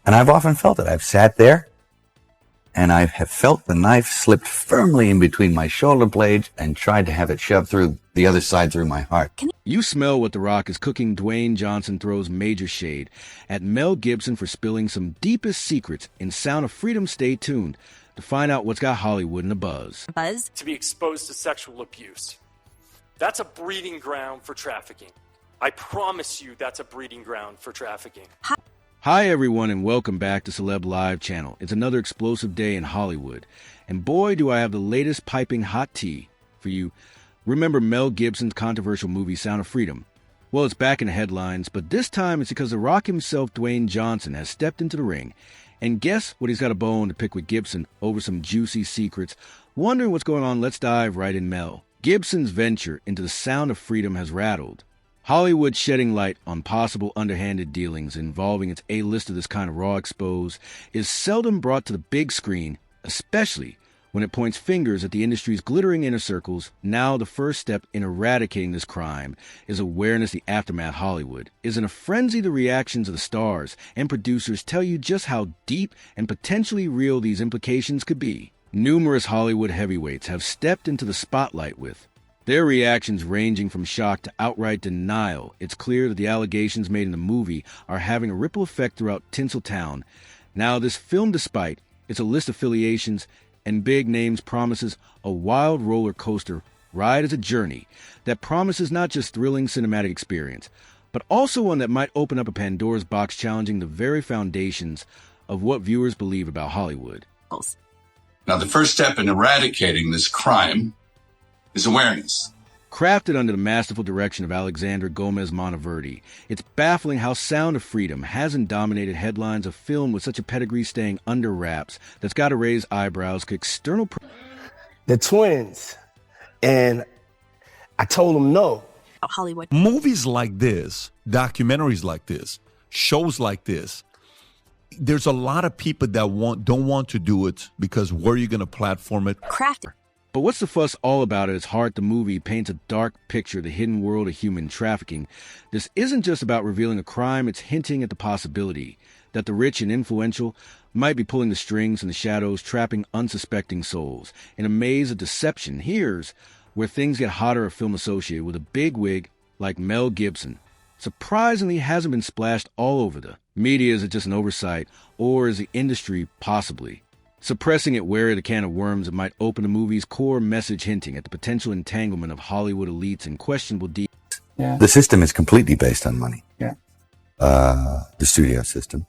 And I've often felt it. I've sat there and I have felt the knife slipped firmly in between my shoulder blades and tried to have it shoved through the other side through my heart. You smell what The Rock is cooking. Dwayne Johnson throws major shade at Mel Gibson for spilling some deepest secrets. In Sound of Freedom, stay tuned to find out what's got Hollywood in a buzz. To be exposed to sexual abuse. That's a breeding ground for trafficking. I promise you that's a breeding ground for trafficking. Hi everyone and welcome back to Celeb Live channel. It's another explosive day in Hollywood. And boy do I have the latest piping hot tea for you. Remember Mel Gibson's controversial movie Sound of Freedom? Well, it's back in the headlines, but this time it's because The Rock himself, Dwayne Johnson, has stepped into the ring. And guess what, he's got a bone to pick with Gibson over some juicy secrets. Wondering what's going on? Let's dive right in. Mel Gibson's venture into the Sound of Freedom has rattled Hollywood, shedding light on possible underhanded dealings involving its A-list of this kind of raw expose is seldom brought to the big screen, especially when it points fingers at the industry's glittering inner circles. Now the first step in eradicating this crime is awareness. The aftermath Hollywood is in a frenzy. The reactions of the stars and producers tell you just how deep and potentially real these implications could be. Numerous Hollywood heavyweights have stepped into the spotlight with their reactions ranging from shock to outright denial. It's clear that the allegations made in the movie are having a ripple effect throughout Tinseltown. Now, this film, despite its list affiliations and big names, promises a wild roller coaster ride as a journey that promises not just thrilling cinematic experience, but also one that might open up a Pandora's box, challenging the very foundations of what viewers believe about Hollywood. Now, the first step in eradicating this crime is awareness. Crafted under the masterful direction of Alexandra Gomez Monteverdi, it's baffling how Sound of Freedom hasn't dominated headlines. A film with such a pedigree staying under wraps that's got to raise eyebrows. External the twins, and I told them no. Hollywood movies like this, documentaries like this, shows like this, there's a lot of people that don't want to do it because where are you going to platform it? Crafted. But what's the fuss all about at its heart? The movie paints a dark picture of the hidden world of human trafficking. This isn't just about revealing a crime, it's hinting at the possibility that the rich and influential might be pulling the strings in the shadows, trapping unsuspecting souls. In a maze of deception, here's where things get hotter. A film associated with a big wig like Mel Gibson surprisingly hasn't been splashed all over the media. Is it just an oversight, or is the industry possibly suppressing it, wary of the can of worms that might open the movie's core message, hinting at the potential entanglement of Hollywood elites and questionable deeds? Yeah. The system is completely based on money. Yeah. The studio system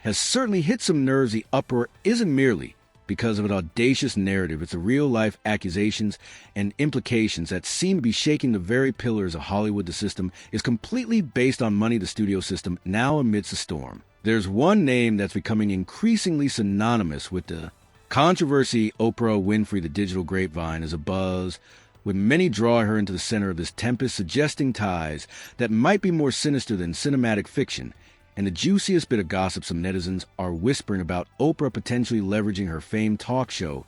has certainly hit some nerves. The uproar isn't merely because of an audacious narrative. It's the real-life accusations and implications that seem to be shaking the very pillars of Hollywood. The system is completely based on money. The studio system now amidst a storm. There's one name that's becoming increasingly synonymous with the controversy. Oprah Winfrey. The digital grapevine is abuzz, with many draw her into the center of this tempest, suggesting ties that might be more sinister than cinematic fiction. And the juiciest bit of gossip, some netizens are whispering about Oprah potentially leveraging her famed talk show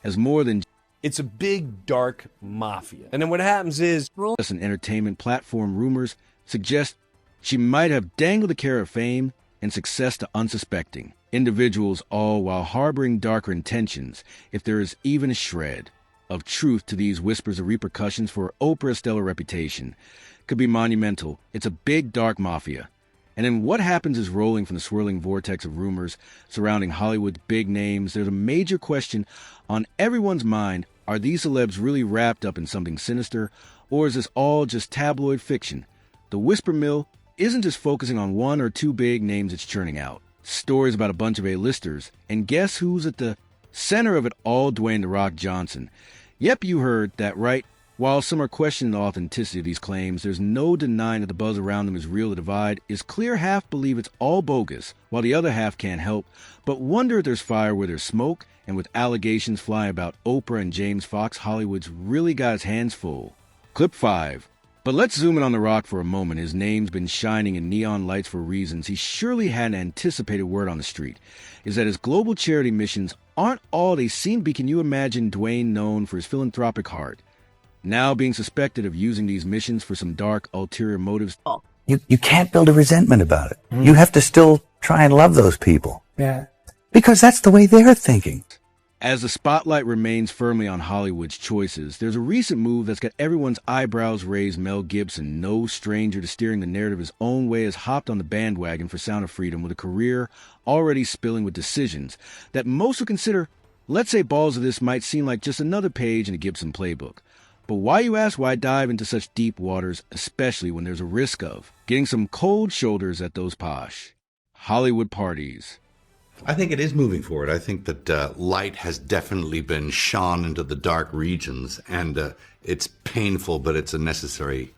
as more than it's a big, dark mafia. And then what happens is just an entertainment platform. Rumors suggest she might have dangled the carrot of fame and success to unsuspecting individuals, all while harboring darker intentions. If there is even a shred of truth to these whispers, the repercussions for Oprah's stellar reputation could be monumental. It's a big, dark mafia. And then what happens is, rolling from the swirling vortex of rumors surrounding Hollywood's big names, there's a major question on everyone's mind. Are these celebs really wrapped up in something sinister, or is this all just tabloid fiction? The whisper mill isn't just focusing on one or two big names, it's churning out stories about a bunch of A-listers. And guess who's at the center of it all? Dwayne "The Rock" Johnson. Yep, you heard that right. While some are questioning the authenticity of these claims, there's no denying that the buzz around them is real. The divide is clear. Half believe it's all bogus, while the other half can't help but wonder if there's fire where there's smoke. And with allegations flying about Oprah and James Fox, Hollywood's really got his hands full. Clip 5. But let's zoom in on The Rock for a moment. His name's been shining in neon lights for reasons he surely hadn't anticipated. Word on the street is that his global charity missions aren't all they seem to be. Can you imagine Dwayne, known for his philanthropic heart, now being suspected of using these missions for some dark, ulterior motives? You can't build a resentment about it. You have to still try and love those people. Yeah. Because that's the way they're thinking. As the spotlight remains firmly on Hollywood's choices, there's a recent move that's got everyone's eyebrows raised. Mel Gibson, no stranger to steering the narrative his own way, has hopped on the bandwagon for Sound of Freedom with a career already spilling with decisions that most would consider, let's say, balls of this might seem like just another page in a Gibson playbook. But why, you ask, why dive into such deep waters, especially when there's a risk of getting some cold shoulders at those posh Hollywood parties? I think it is moving forward. I think that light has definitely been shone into the dark regions, and it's painful, but it's a necessary.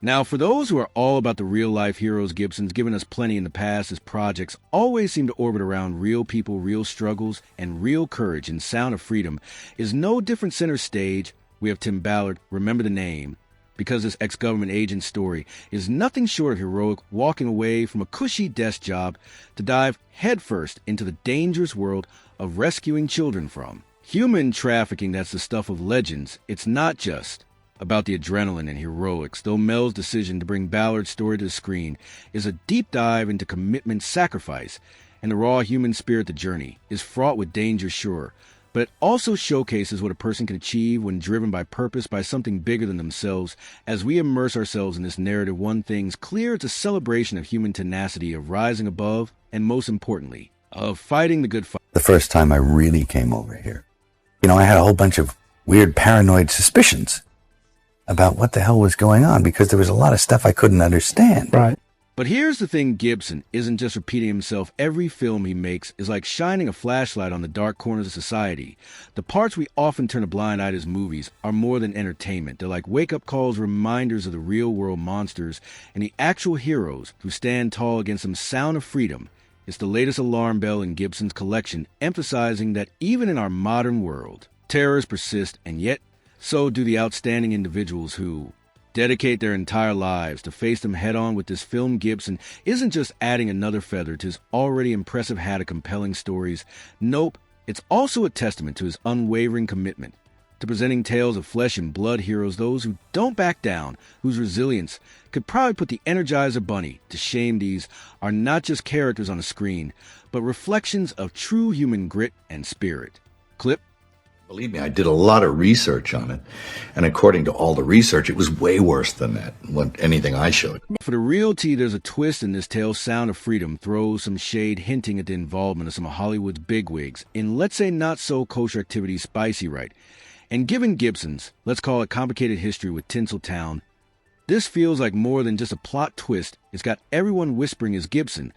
Now, for those who are all about the real-life heroes, Gibson's given us plenty in the past. His projects always seem to orbit around real people, real struggles, and real courage, and Sound of Freedom is no different. Center stage, we have Tim Ballard, remember the name, because this ex-government agent story is nothing short of heroic, walking away from a cushy desk job to dive headfirst into the dangerous world of rescuing children from human trafficking. That's the stuff of legends. It's not just about the adrenaline and heroics, though Mel's decision to bring Ballard's story to the screen is a deep dive into commitment, sacrifice, and the raw human spirit. The journey is fraught with danger, sure, but it also showcases what a person can achieve when driven by purpose, by something bigger than themselves. As we immerse ourselves in this narrative, one thing's clear: it's a celebration of human tenacity, of rising above, and most importantly, of fighting the good fight. The first time I really came over here, I had a whole bunch of weird paranoid suspicions about what the hell was going on, because there was a lot of stuff I couldn't understand. Right. But here's the thing: Gibson isn't just repeating himself. Every film he makes is like shining a flashlight on the dark corners of society. The parts we often turn a blind eye to as movies are more than entertainment. They're like wake-up calls, reminders of the real-world monsters and the actual heroes who stand tall against some. Sound of Freedom is the latest alarm bell in Gibson's collection, emphasizing that even in our modern world, terrors persist, and yet so do the outstanding individuals who dedicate their entire lives to face them head-on. With this film, Gibson isn't just adding another feather to his already impressive hat of compelling stories. Nope, it's also a testament to his unwavering commitment to presenting tales of flesh and blood heroes, those who don't back down, whose resilience could probably put the Energizer Bunny to shame. These are not just characters on a screen, but reflections of true human grit and spirit. Clip. Believe me, I did a lot of research on it, and according to all the research, it was way worse than that, anything I showed. For the realty, there's a twist in this tale. Sound of Freedom throws some shade, hinting at the involvement of some of Hollywood's bigwigs in, let's say, not-so-kosher activities. Spicy, right? And given Gibson's, let's call it, complicated history with Tinseltown, this feels like more than just a plot twist. It's got everyone whispering as Gibson,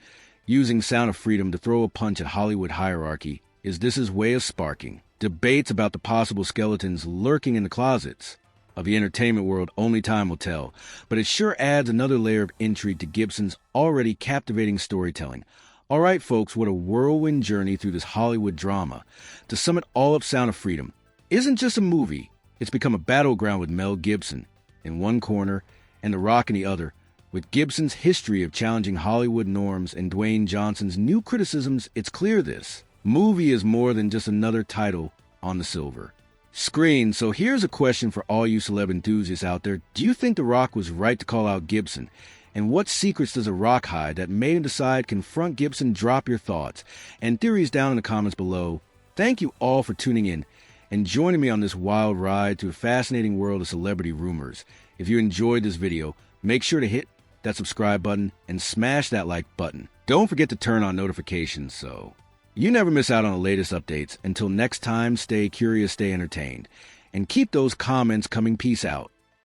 using Sound of Freedom to throw a punch at Hollywood hierarchy. Is this his way of sparking debates about the possible skeletons lurking in the closets of the entertainment world? Only time will tell, but it sure adds another layer of intrigue to Gibson's already captivating storytelling. All right, folks, what a whirlwind journey through this Hollywood drama. To sum it all up, Sound of Freedom isn't just a movie. It's become a battleground with Mel Gibson in one corner and The Rock in the other, with Gibson's history of challenging Hollywood norms and Dwayne Johnson's new criticisms. It's clear this movie is more than just another title on the silver screen. So here's a question for all you celeb enthusiasts out there. Do you think The Rock was right to call out Gibson? And what secrets does The Rock hide that made him decide? Confront Gibson. Drop your thoughts and theories down in the comments below. Thank you all for tuning in and joining me on this wild ride through a fascinating world of celebrity rumors. If you enjoyed this video, make sure to hit that subscribe button and smash that like button. Don't forget to turn on notifications so you never miss out on the latest updates. Until next time, stay curious, stay entertained, and keep those comments coming. Peace out.